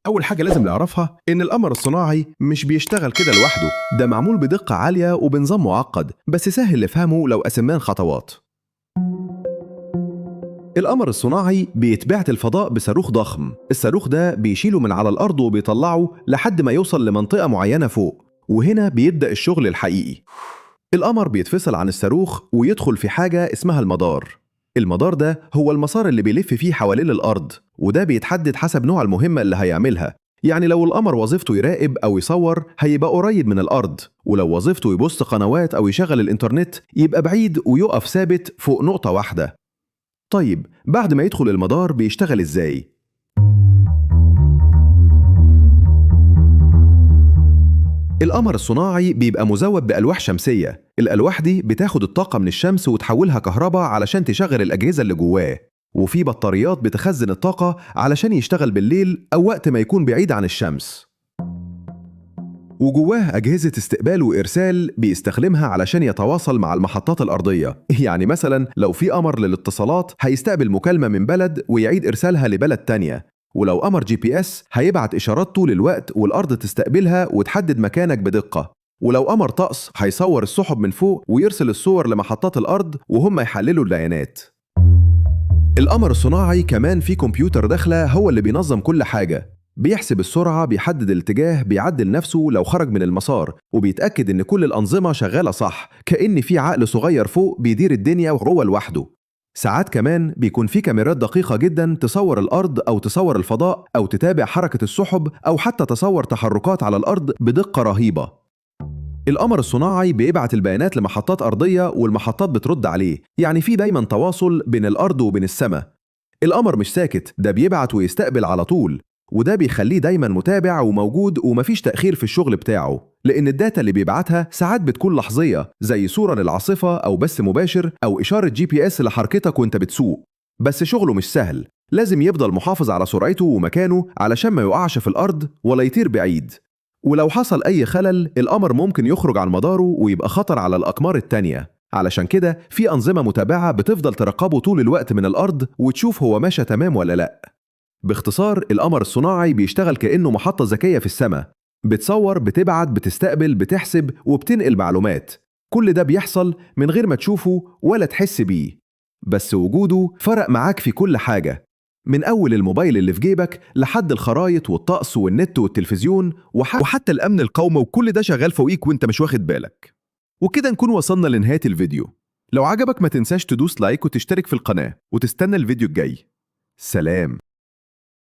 أول حاجة لازم نعرفها إن القمر الصناعي مش بيشتغل كده لوحده، ده معمول بدقة عالية وبنظام معقد بس سهل لفهمه لو قسمناه لخطوات. القمر الصناعي بيتبعت الفضاء بصاروخ ضخم، الصاروخ ده بيشيله من على الأرض وبيطلعه لحد ما يوصل لمنطقة معينة فوق، وهنا بيبدأ الشغل الحقيقي. القمر بيتفصل عن الصاروخ ويدخل في حاجة اسمها المدار. المدار ده هو المسار اللي بيلف فيه حوالين الأرض، وده بيتحدد حسب نوع المهمة اللي هيعملها. يعني لو القمر وظيفته يراقب أو يصور هيبقى قريب من الأرض، ولو وظيفته يبص قنوات أو يشغل الإنترنت يبقى بعيد ويقف ثابت فوق نقطة واحدة. طيب بعد ما يدخل المدار بيشتغل إزاي؟ القمر الصناعي بيبقى مزود بألواح شمسية، الألواح دي بتاخد الطاقة من الشمس وتحولها كهرباء علشان تشغل الأجهزة اللي جواه، وفي بطاريات بتخزن الطاقة علشان يشتغل بالليل أو وقت ما يكون بعيد عن الشمس. وجواه أجهزة استقبال وإرسال بيستخدمها علشان يتواصل مع المحطات الأرضية. يعني مثلا لو في قمر للاتصالات هيستقبل مكالمة من بلد ويعيد إرسالها لبلد تانية، ولو قمر GPS هيبعت إشارات طول الوقت والأرض تستقبلها وتحدد مكانك بدقة، ولو قمر طقس هيصور السحب من فوق ويرسل الصور لمحطات الأرض وهم يحللوا البيانات. القمر الصناعي كمان في كمبيوتر داخله هو اللي بينظم كل حاجة، بيحسب السرعة، بيحدد الاتجاه، بيعدل نفسه لو خرج من المسار، وبيتأكد إن كل الأنظمة شغالة صح، كأن في عقل صغير فوق بيدير الدنيا وهو لوحده. ساعات كمان بيكون في كاميرات دقيقة جدا تصور الأرض أو تصور الفضاء أو تتابع حركة السحب أو حتى تصور تحركات على الأرض بدقة رهيبة. القمر الصناعي بيبعت البيانات لمحطات أرضية والمحطات بترد عليه، يعني في دايما تواصل بين الأرض وبين السماء. القمر مش ساكت، ده بيبعت ويستقبل على طول، وده بيخليه دايما متابع وموجود ومفيش تأخير في الشغل بتاعه، لأن الداتا اللي بيبعتها ساعات بتكون لحظية زي صورة للعاصفة أو بث مباشر أو إشارة GPS لحركتك وانت بتسوق. بس شغله مش سهل، لازم يفضل محافظ على سرعته ومكانه علشان ما يقعش في الأرض ولا يطير بعيد. ولو حصل أي خلل القمر ممكن يخرج عن مداره ويبقى خطر على الأقمار التانية، علشان كده في أنظمة متابعة بتفضل تراقبه طول الوقت من الأرض وتشوف هو ماشي تمام ولا لأ. باختصار القمر الصناعي بيشتغل كأنه محطة ذكية في السماء، بتصور، بتبعت، بتستقبل، بتحسب وبتنقل معلومات. كل ده بيحصل من غير ما تشوفه ولا تحس بيه، بس وجوده فرق معاك في كل حاجة، من أول الموبايل اللي في جيبك لحد الخرايط والطقس والنت والتلفزيون وحتى الأمن القومي، وكل ده شغال فوقيك وانت مش واخد بالك. وكده نكون وصلنا لنهاية الفيديو. لو عجبك ما تنساش تدوس لايك وتشترك في القناة وتستنى الفيديو الجاي. سلام.